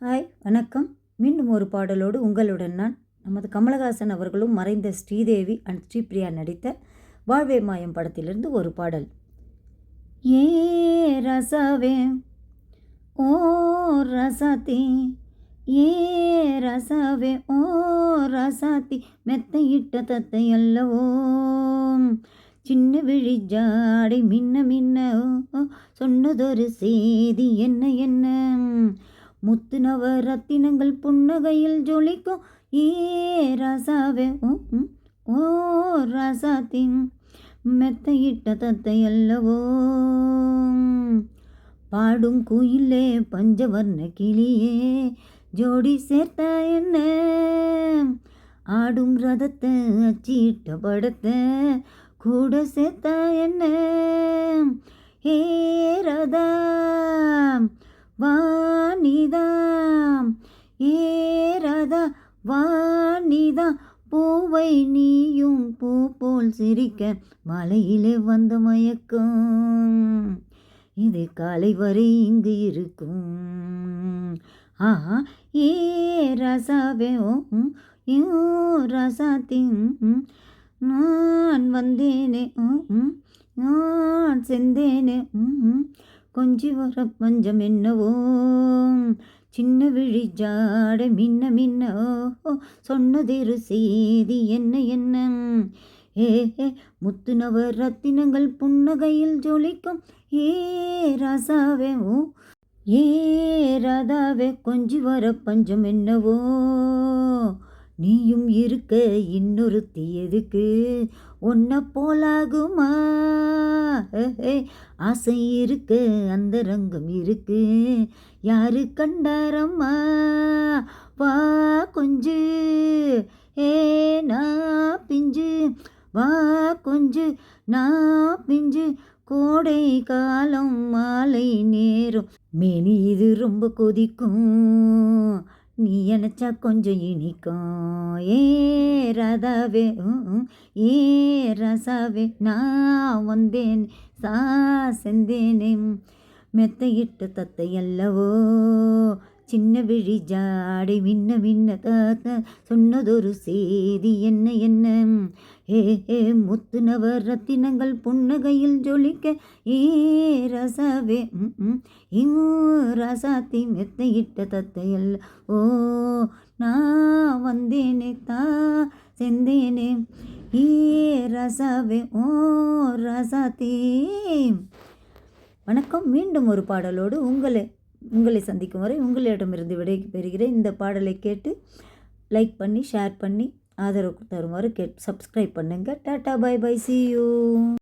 Hi, வணக்கம். மீண்டும் ஒரு பாடலோடு உங்களுடன் நான். நமது கமலஹாசன் அவர்களும் மறைந்த ஸ்ரீதேவி அண்ட் ஸ்ரீபிரியா நடித்த வாழ்வே மாயம் படத்திலிருந்து ஒரு பாடல். ஏ ரசாவே ஓ ரசாத்தி, ஏ ரசாவே ஓ ரசாத்தி, மெத்தையிட்ட தத்தை அல்லவோ, சின்ன விழி ஜாடை மின்ன மின்ன, சொன்னதொரு செய்தி என்ன என்ன, முத்து நவரத்தினங்கள் புன்னகையில் ஜொலிக்கும், ஏ ராசாவே ஓ ராசாத்தி, மெத்தையிட்ட தத்தை அல்லவோ, பாடும் குயிலே பஞ்சவர்ண கிளியே, ஜோடி சேர்த்தா என்ன, ஆடும் ரதத்தை அச்சிட்ட படத்தை கூட சேர்த்தா என்ன, ஏ ரதா வாணிதாம், ஏ ரதா வாணிதா, பூவை நீயும் பூ போல் சிரிக்க, மலையிலே வந்த மயக்கம், இது காலை வரை இங்கு இருக்கும். ஆஹா, ஏ ரசாவே ஓ ரசாத்தி, நான் வந்தேனே நான் செந்தேனே, கொஞ்சி வர பஞ்சம் என்னவோ, சின்ன விழி ஜாட மின்ன மின்ன, சொன்னதிரு செய்தி என்ன என்ன, ஏ முத்து நவரத்தினங்கள் புன்னகையில் ஜொலிக்கும், ஏ ராசாவே ஏ ராதாவே, கொஞ்சி வர பஞ்சம் என்னவோ, நீயும் இருக்க இன்னொருத்தி எதுக்கு, ஒன்ன போலாகுமா, ஆசை இருக்கு அந்த ரங்கம் இருக்கு, யாரு கண்டாரம்மா, வா கொஞ்சு ஏ நான் பிஞ்சு, வா கொஞ்சு நான் பிஞ்சு, கோடை காலம் மாலை நேரம், மேனி இது ரொம்ப கொதிக்கும், நீ நினச்சா கொஞ்சம் இனிக்கும், ஏ ராதாவே ஏ ரசாவே, நான் வந்தேன் செந்தேனே, மெத்தையிட்ட தத்தை அல்லவோ, சின்ன விழி ஜாடை மின்ன மின்ன தாத்த, சொன்னதொரு செய்தி என்ன என்ன, ஏ முத்து நவரத்தினங்கள் புன்னகையில் ஜொலிக்க, ஏ ரசாவே ரசாத்தி, மெத்தையிட்ட தத்தை அல்ல ஓ, நான் வந்தேனே செந்தேனே, ஏ ரசாவே ஓ ரசாத்தி. வணக்கம். மீண்டும் ஒரு பாடலோடு உங்களை சந்திக்கும் வரை உங்களிடமிருந்து விடை பெறுகிறேன். இந்த பாடலை கேட்டு லைக் பண்ணி ஷேர் பண்ணி ஆதரவு தருமாறு சப்ஸ்கிரைப் பண்ணுங்கள். Tata, bye bye, see you.